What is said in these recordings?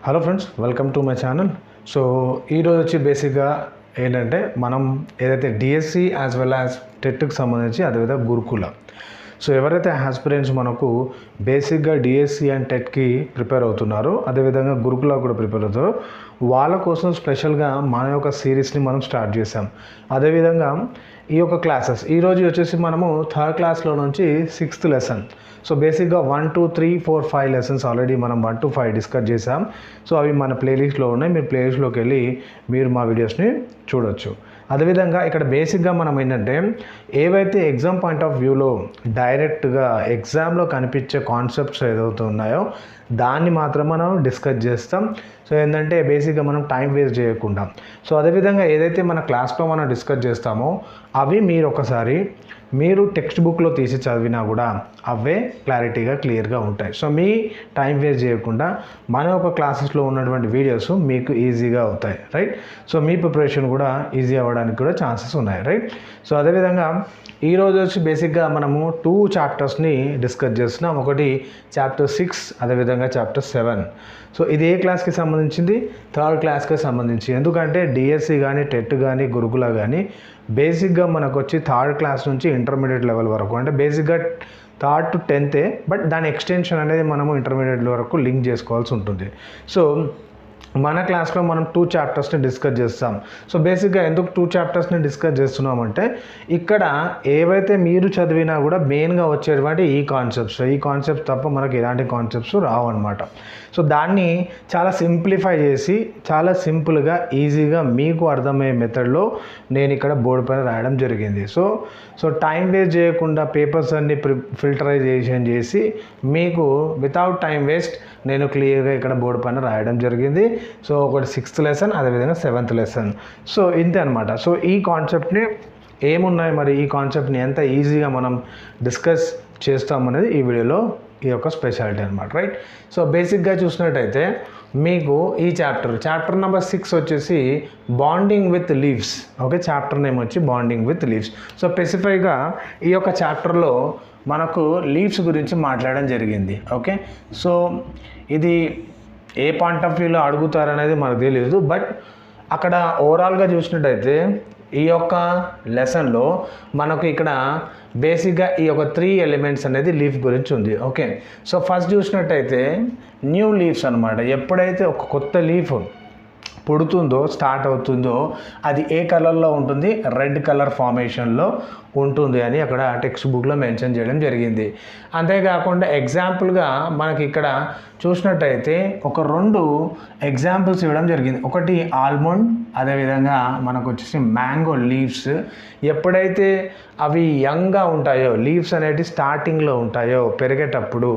Hello friends, welcome to my channel. So ఈరోజు వచ్చి బేసిక్గా ఏంటంటే మనం ఏదైతే డిఎస్సి యాజ్ వెల్ యాజ్ టెట్కి సంబంధించి అదేవిధంగా గురుకుల. సో ఎవరైతే ఆస్పిరెంట్స్ మనకు బేసిక్గా డిఎస్సి అండ్ టెట్కి ప్రిపేర్ అవుతున్నారో అదేవిధంగా గురుకుల కూడా ప్రిపేర్ అవుతారో వాళ్ళ కోసం స్పెషల్గా మన యొక్క సిరీస్ని మనం స్టార్ట్ చేసాం. అదేవిధంగా ఈ యొక్క క్లాసెస్ ఈరోజు వచ్చేసి మనము థర్డ్ క్లాస్లో నుంచి 6th లెసన్. సో బేసిక్గా 1, 2, 3, 4, 5 లెసన్స్ ఆల్రెడీ మనం 1 to 5 డిస్కస్ చేసాం. సో అవి మన ప్లేలిస్ట్లో ఉన్నాయి. మీరు ప్లేలిస్ట్లోకి వెళ్ళి మీరు మా వీడియోస్ని చూడొచ్చు. అదేవిధంగా ఇక్కడ బేసిక్గా మనం ఏంటంటే ఏవైతే ఎగ్జామ్ పాయింట్ ఆఫ్ వ్యూలో డైరెక్ట్గా ఎగ్జామ్లో కనిపించే కాన్సెప్ట్స్ ఏదైతే ఉన్నాయో దాన్ని మాత్రం మనం డిస్కస్ చేస్తాం. సో ఏంటంటే బేసిక్గా మనం టైం వేస్ట్ చేయకుండా. సో అదేవిధంగా ఏదైతే మన క్లాస్లో మనం డిస్కస్ చేస్తామో అవి మీరు ఒకసారి మీరు టెక్స్ట్ బుక్లో తీసి చదివినా కూడా అవే క్లారిటీగా క్లియర్గా ఉంటాయి. సో మీ టైం వేస్ట్ చేయకుండా మన యొక్క క్లాసెస్లో ఉన్నటువంటి వీడియోస్ మీకు ఈజీగా అవుతాయి, రైట్. సో మీ ప్రిపరేషన్ కూడా ఈజీ అవ్వడానికి కూడా ఛాన్సెస్ ఉన్నాయి, రైట్. సో అదేవిధంగా ఈరోజు వచ్చి బేసిక్గా మనము 2 చాప్టర్స్ని డిస్కస్ చేస్తున్నాం. ఒకటి చాప్టర్ 6 అదేవిధంగా చాప్టర్ 7. సో ఇది ఏ క్లాస్కి సంబంధించింది? థర్డ్ క్లాస్కి సంబంధించి. ఎందుకంటే డిఎస్సి కానీ టెట్ కానీ గురుకుల కానీ బేసిక్గా మనకు వచ్చి థర్డ్ క్లాస్ నుంచి ఇంటర్మీడియట్ లెవెల్ వరకు, అంటే బేసిక్గా 3rd to 10th, బట్ దాని ఎక్స్టెన్షన్ అనేది మనము ఇంటర్మీడియట్ వరకు లింక్ చేసుకోవాల్సి ఉంటుంది. సో మన క్లాస్లో మనం 2 చాప్టర్స్ని డిస్కస్ చేస్తాం. సో బేసిక్గా ఎందుకు 2 చాప్టర్స్ని డిస్కస్ చేస్తున్నామంటే ఇక్కడ ఏవైతే మీరు చదివినా కూడా మెయిన్గా వచ్చేటువంటి ఈ కాన్సెప్ట్స్ తప్ప మనకి ఎలాంటి కాన్సెప్ట్స్ రావు అనమాట. సో దాన్ని చాలా సింప్లిఫై చేసి చాలా సింపుల్గా ఈజీగా మీకు అర్థమయ్యే మెథడ్లో నేను ఇక్కడ బోర్డు పైన రాయడం జరిగింది. సో టైం వేస్ట్ చేయకుండా పేపర్స్ అన్ని ఫిల్టరైజేషన్ చేసి మీకు వితౌట్ టైం వేస్ట్ నేను క్లియర్గా ఇక్కడ బోర్డు పైన రాయడం జరిగింది. సో ఒకటి 6th లెసన్ అదేవిధంగా 7th లెసన్. సో ఇంతే అనమాట. సో ఈ కాన్సెప్ట్ని ఏమున్నాయి, మరి ఈ కాన్సెప్ట్ని ఎంత ఈజీగా మనం డిస్కస్ చేస్తామనేది ఈ వీడియోలో ఈ యొక్క స్పెషాలిటీ అనమాట, రైట్. సో బేసిక్గా చూసినట్టయితే మీకు ఈ చాప్టర్ నెంబర్ 6 వచ్చేసి bonding with leaves. Okay, chapter name వచ్చి బాండింగ్ విత్ లీవ్స్. సో స్పెసిఫైగా ఈ యొక్క చాప్టర్లో మనకు లీవ్స్ గురించి మాట్లాడడం జరిగింది. ఓకే, సో ఇది ఏ పాయింట్ ఆఫ్ వ్యూలో అడుగుతారనేది మనకు తెలియదు, బట్ అక్కడ ఓవరాల్గా చూసినట్టయితే ఈ యొక్క లెసన్లో మనకు ఇక్కడ బేసిక్గా ఈ యొక్క 3 ఎలిమెంట్స్ అనేది లీఫ్ గురించి ఉంది. ఓకే, సో ఫస్ట్ చూసినట్టయితే న్యూ లీవ్స్ అనమాట. ఎప్పుడైతే ఒక కొత్త లీఫ్ పుడుతుందో స్టార్ట్ అవుతుందో అది ఏ కలర్లో ఉంటుంది? రెడ్ కలర్ ఫార్మేషన్లో ఉంటుంది అని అక్కడ టెక్స్ట్ బుక్లో మెన్షన్ చేయడం జరిగింది. అంతేకాకుండా ఎగ్జాంపుల్గా మనకి ఇక్కడ చూసినట్టయితే ఒక 2 ఎగ్జాంపుల్స్ ఇవ్వడం జరిగింది. ఒకటి ఆల్మండ్, అదేవిధంగా మనకు వచ్చేసి మ్యాంగో లీవ్స్. ఎప్పుడైతే అవి యంగ్గా ఉంటాయో లీవ్స్ అనేవి స్టార్టింగ్లో ఉంటాయో పెరిగేటప్పుడు,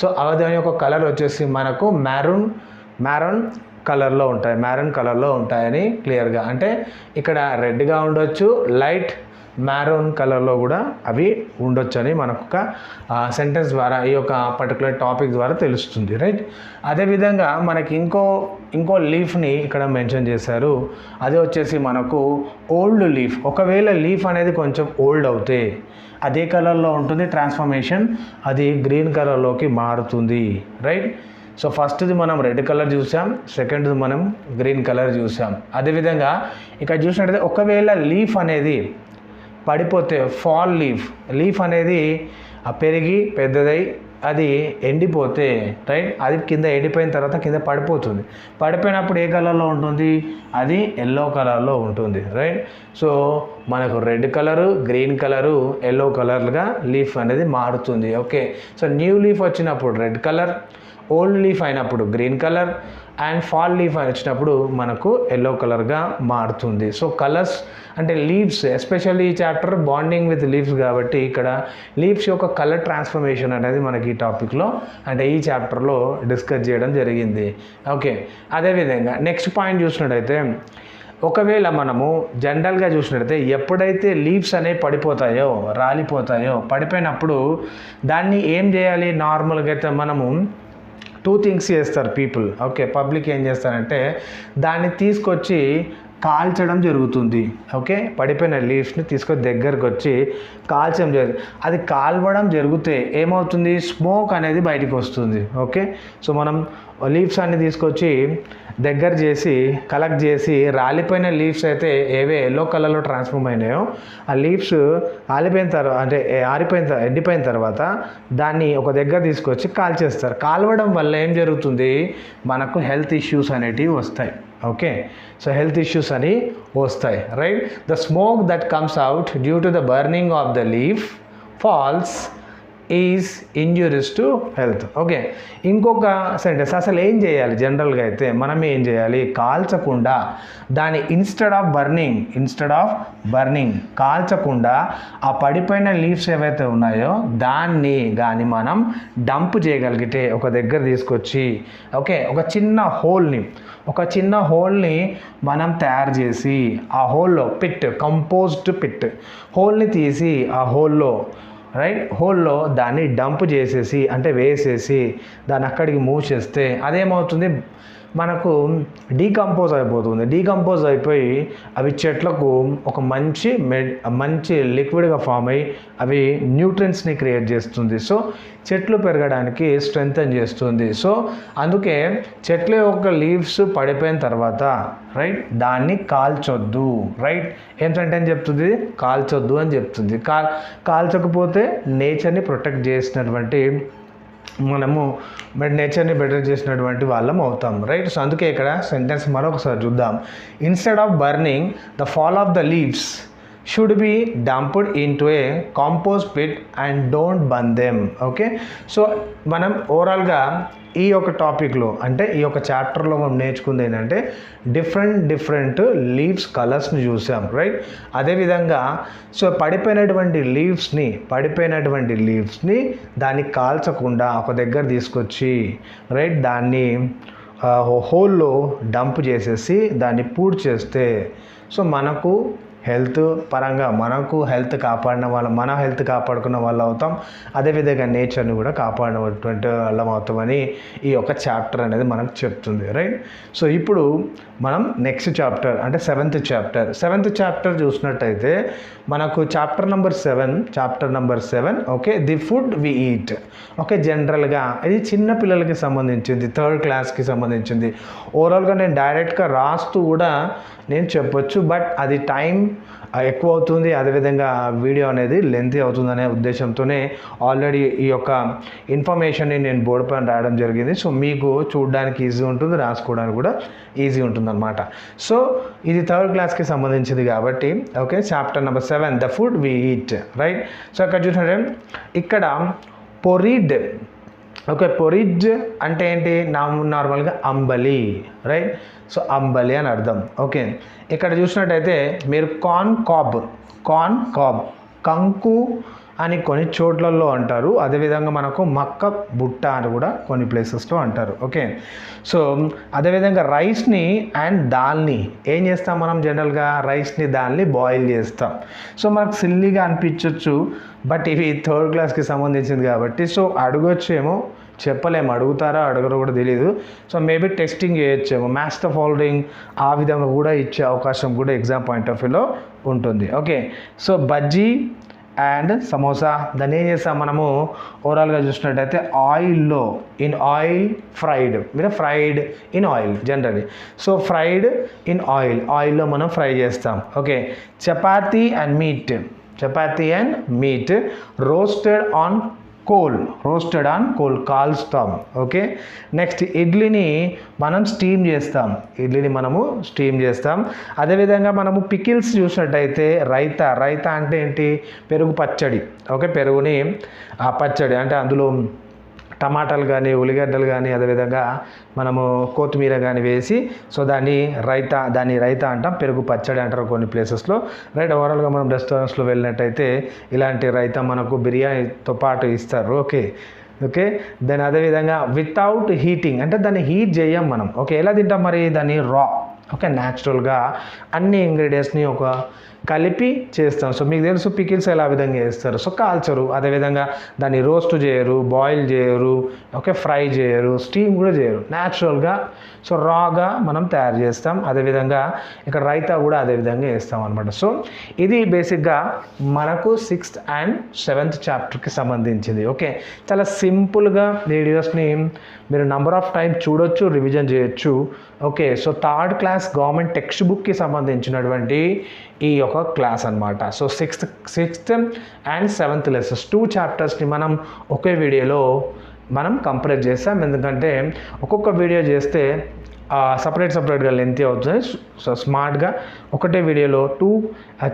సో దాని యొక్క కలర్ వచ్చేసి మనకు మ్యారూన్ కలర్లో ఉంటాయని క్లియర్గా, అంటే ఇక్కడ రెడ్గా ఉండొచ్చు, లైట్ మ్యారూన్ కలర్లో కూడా అవి ఉండొచ్చు అని మనకు ఒక సెంటెన్స్ ద్వారా ఈ యొక్క పర్టికులర్ టాపిక్ ద్వారా తెలుస్తుంది, రైట్. అదేవిధంగా మనకి ఇంకో లీఫ్ని ఇక్కడ మెన్షన్ చేశారు. అది వచ్చేసి మనకు ఓల్డ్ లీఫ్. ఒకవేళ లీఫ్ అనేది కొంచెం ఓల్డ్ అవుతే అదే కలర్లో ఉంటుంది, ట్రాన్స్ఫర్మేషన్ అది గ్రీన్ కలర్లోకి మారుతుంది, రైట్. సో ఫస్ట్ది మనం రెడ్ కలర్ చూసాం, సెకండ్ది మనం గ్రీన్ కలర్ చూసాం. అదేవిధంగా ఇక్కడ చూసినట్టయితే ఒకవేళ లీఫ్ అనేది పడిపోతే ఫాల్ లీఫ్ అనేది పెరిగి పెద్దదై అది ఎండిపోతే, రైట్, అది కింద ఎండిపోయిన తర్వాత కింద పడిపోయినప్పుడు ఏ కలర్లో ఉంటుంది? అది ఎల్లో కలర్లో ఉంటుంది, రైట్. సో మనకు red colour, green colour, yellow కలర్గా లీఫ్ అనేది మారుతుంది. ఓకే, సో న్యూ లీఫ్ వచ్చినప్పుడు రెడ్ కలర్, ఓల్డ్ లీఫ్ అయినప్పుడు green colour, and fall leaf వచ్చినప్పుడు మనకు ఎల్లో కలర్గా మారుతుంది. సో కలర్స్ అంటే లీవ్స్, ఎస్పెషల్లీ ఈ చాప్టర్ బాండింగ్ విత్ లీవ్స్ కాబట్టి ఇక్కడ లీవ్స్ యొక్క కలర్ ట్రాన్స్ఫర్మేషన్ అనేది మనకి ఈ టాపిక్లో అంటే ఈ చాప్టర్లో డిస్కస్ చేయడం జరిగింది. ఓకే, అదేవిధంగా నెక్స్ట్ పాయింట్ చూసినట్టయితే ఒకవేళ మనము జనరల్గా చూసినట్టయితే ఎప్పుడైతే లీవ్స్ అనేవి రాలిపోతాయో పడిపోయినప్పుడు దాన్ని ఏం చేయాలి? నార్మల్గా అయితే మనము 2 things చేస్తారు పీపుల్. ఓకే, పబ్లిక్ ఏం చేస్తారంటే దాన్ని తీసుకొచ్చి కాల్చడం జరుగుతుంది. ఓకే, పడిపోయిన లీవ్స్ని తీసుకొని దగ్గరకు వచ్చి కాల్చడం జరుగుతుంది. అది కాల్వడం జరిగితే ఏమవుతుంది, స్మోక్ అనేది బయటికి వస్తుంది. ఓకే, సో మనం లీవ్స్ అన్ని తీసుకొచ్చి దగ్గర చేసి కలెక్ట్ చేసి రాలిపోయిన లీవ్స్ అయితే ఏవే ఎల్లో కలర్లో ట్రాన్స్ఫార్మ్ అయినాయో ఆ లీవ్స్ ఆలిపోయిన తర్వాత అంటే ఎండిపోయిన తర్వాత దాన్ని ఒక దగ్గర తీసుకొచ్చి కాల్చేస్తారు. కాల్వడం వల్ల ఏం జరుగుతుంది, మనకు హెల్త్ ఇష్యూస్ అనేటివి వస్తాయి. ఓకే, సో హెల్త్ ఇష్యూస్ అని వస్తాయి. Right, the smoke that comes out due to the burning of the leaf falls is injurious to health. Okay, ఇంకొక సెంటెన్స్, అసలు ఏం చేయాలి జనరల్గా అయితే మనం ఏం చేయాలి, కాల్చకుండా దాని ఇన్స్టెడ్ ఆఫ్ బర్నింగ్ కాల్చకుండా ఆ పడిపోయిన లీవ్స్ ఏవైతే ఉన్నాయో దాన్ని కానీ మనం డంప్ చేయగలిగితే ఒక దగ్గర తీసుకొచ్చి ఓకే ఒక చిన్న హోల్ని మనం తయారు చేసి ఆ హోల్లో కంపోజ్డ్ హోల్ని తీసి ఆ హోల్లో దాన్ని డంప్ చేసేసి అంటే వేసేసి దాన్ని అక్కడికి మూవ్ చేస్తే అదేమవుతుంది, మనకు డీకంపోజ్ అయిపోయి అవి చెట్లకు ఒక మంచి లిక్విడ్గా ఫామ్ అయ్యి అవి న్యూట్రియంట్స్ని క్రియేట్ చేస్తుంది. సో చెట్లు పెరగడానికి స్ట్రెంగ్తన్ చేస్తుంది. సో అందుకే చెట్ల యొక్క లీవ్స్ పడిపోయిన తర్వాత రైట్ దాన్ని కాల్చొద్దు. రైట్, ఏంటంటే అని చెప్తుంది, కాల్చొద్దు అని చెప్తుంది. కాల్చకపోతే నేచర్ని ప్రొటెక్ట్ చేసినటువంటి మనము నేచర్ని బెటర్ చేసినటువంటి వాళ్ళం అవుతాం. రైట్, సో అందుకే ఇక్కడ సెంటెన్స్ మరొకసారి చూద్దాం. Instead of burning the fall of the leaves should be dumped into a compost pit and don't burn them. Okay, so మనం ఓవరాల్గా ఈ యొక్క టాపిక్లో అంటే ఈ యొక్క చాప్టర్లో మనం నేర్చుకుంది ఏంటంటే డిఫరెంట్ లీవ్స్ కలర్స్ని చూసాం. రైట్, అదేవిధంగా సో పడిపోయినటువంటి లీవ్స్ని దాన్ని కాల్చకుండా ఒక దగ్గర తీసుకొచ్చి రైట్ దాన్ని హోల్లో డంప్ చేసేసి దాన్ని పూడ్ చేస్తే సో మనకు హెల్త్ పరంగా మనకు హెల్త్ కాపాడిన వాళ్ళం, మన హెల్త్ కాపాడుకున్న వాళ్ళు అవుతాం. అదేవిధంగా నేచర్ని కూడా కాపాడినటువంటి వాళ్ళం అవుతామని ఈ యొక్క చాప్టర్ అనేది మనకు చెప్తుంది. రైట్, సో ఇప్పుడు మనం నెక్స్ట్ చాప్టర్ అంటే సెవెంత్ చాప్టర్ చూసినట్టయితే మనకు chapter number 7 okay, the food we eat. Okay, జనరల్గా ఇది చిన్న పిల్లలకి సంబంధించింది, 3rd క్లాస్కి సంబంధించింది. ఓవరాల్గా నేను డైరెక్ట్గా రాస్తూ కూడా నేను చెప్పొచ్చు, బట్ అది టైం ఎక్కువ అవుతుంది, అదేవిధంగా వీడియో అనేది లెంతీ అవుతుందనే ఉద్దేశంతోనే ఆల్రెడీ ఈ యొక్క ఇన్ఫర్మేషన్ని నేను బోర్డు పైన రాయడం జరిగింది. సో మీకు చూడడానికి ఈజీ ఉంటుంది, రాసుకోవడానికి కూడా ఈజీ ఉంటుంది అనమాట. సో ఇది 3rd క్లాస్కి సంబంధించింది కాబట్టి okay, chapter number 7 the food we eat. Right, so అక్కడ చూసినట్టే ఇక్కడ పొరిడ్. ఓకే, పొరిజ్ అంటే ఏంటి, నార్మల్గా అంబలి. రైట్, సో అంబలి అని అర్థం. ఓకే, ఇక్కడ చూసినట్టయితే మీరు కార్న్ కాబ్ కంకు అని కొన్ని చోట్లలో అంటారు. అదేవిధంగా మనకు మక్క బుట్ట అని కూడా కొన్ని ప్లేసెస్లో అంటారు. ఓకే, సో అదేవిధంగా రైస్ని అండ్ దాల్ని ఏం చేస్తాం మనం, జనరల్గా రైస్ని దాల్ని బాయిల్ చేస్తాం. సో మనకు సిల్లీగా అనిపించవచ్చు, బట్ ఇవి 3rd క్లాస్కి సంబంధించింది కాబట్టి సో అడగొచ్చేమో, చెప్పలేము, అడుగుతారా అడగరో కూడా తెలియదు. సో మేబీ టెస్టింగ్ చేయొచ్చేమో, మ్యాచ్ ద ఫాలోయింగ్ ఆ విధంగా కూడా ఇచ్చే అవకాశం కూడా ఎగ్జామ్ పాయింట్ ఆఫ్ వ్యూలో ఉంటుంది. Okay, so bajji and samosa దాన్ని ఏం చేస్తాం మనము ఓవరాల్గా చూసినట్టయితే fried in oil generally. So fried in ఆయిల్లో మనం ఫ్రై చేస్తాం. Okay, chapati and meat roasted on coal కాల్స్తాం. ఓకే, నెక్స్ట్ ఇడ్లీని మనం స్టీమ్ చేస్తాం. అదేవిధంగా మనము పికిల్స్ చూసినట్టయితే రైతా అంటే ఏంటి, పెరుగు పచ్చడి. ఓకే, పెరుగుని పచ్చడి అంటే అందులో టమాటాలు కానీ ఉల్లిగడ్డలు కానీ అదేవిధంగా మనము కొత్తిమీర కానీ వేసి సో దాన్ని రైతా అంటాం, పెరుగు పచ్చడి అంటారు కొన్ని ప్లేసెస్లో. రైట్, ఓవరాల్గా మనం రెస్టారెంట్స్లో వెళ్ళినట్టయితే ఇలాంటి రైతా మనకు బిర్యానీతో పాటు ఇస్తారు. ఓకే, దాని అదేవిధంగా వితౌట్ హీటింగ్ అంటే దాన్ని హీట్ చేయం మనం. ఓకే, ఎలా తింటాం మరి, దాన్ని ఓకే, న్యాచురల్గా అన్ని ఇంగ్రీడియంట్స్ని ఒక కలిపి చేస్తాం. సో మీకు తెలుసు పికిల్స్ ఎలా విధంగా చేస్తారు. సో కాల్చరు, అదేవిధంగా దాన్ని రోస్ట్ చేయరు, బాయిల్ చేయరు, ఓకే, ఫ్రై చేయరు, స్టీమ్ కూడా చేయరు, న్యాచురల్గా సో రాగా మనం తయారు చేస్తాం. అదేవిధంగా ఇక్కడ రైతా కూడా అదేవిధంగా వేస్తాం అనమాట. సో ఇది బేసిక్గా మనకు 6th and 7th చాప్టర్కి సంబంధించింది. ఓకే, చాలా సింపుల్గా వీడియోస్ని మీరు నంబర్ ఆఫ్ టైం చూడొచ్చు, రివిజన్ చేయొచ్చు. Okay, so 3rd class government text బుక్కి సంబంధించినటువంటి ఈ యొక్క క్లాస్ అనమాట. So 6th and 7th lessons 2 చాప్టర్స్ని మనం ఒకే వీడియోలో మనం కంపేర్ చేస్తాం. ఎందుకంటే ఒక్కొక్క వీడియో చేస్తే సపరేట్గా లెంతీ అవుతుంది. సో స్మార్ట్గా ఒకటే వీడియోలో 2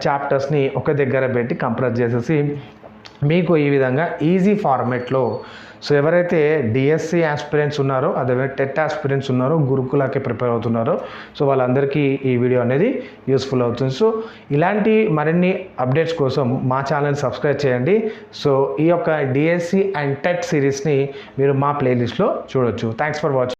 చాప్టర్స్ని ఒక దగ్గర పెట్టి కంపేర్ చేసేసి మీకు ఈ విధంగా ఈజీ ఫార్మేట్లో, సో ఎవరైతే డిఎస్సి ఆస్పిరెంట్స్ ఉన్నారో, అదే టెట్ ఆస్పిరెంట్స్ ఉన్నారో, గురుకులకి ప్రిపేర్ అవుతున్నారో, సో వాళ్ళందరికీ ఈ వీడియో అనేది యూస్ఫుల్ అవుతుంది. సో ఇలాంటి మరిన్ని అప్డేట్స్ కోసం మా ఛానల్ సబ్స్క్రైబ్ చేయండి. సో ఈ యొక్క డిఎస్సి అండ్ టెట్ సిరీస్ని మీరు మా ప్లేలిస్ట్లో చూడొచ్చు. Thanks for watching.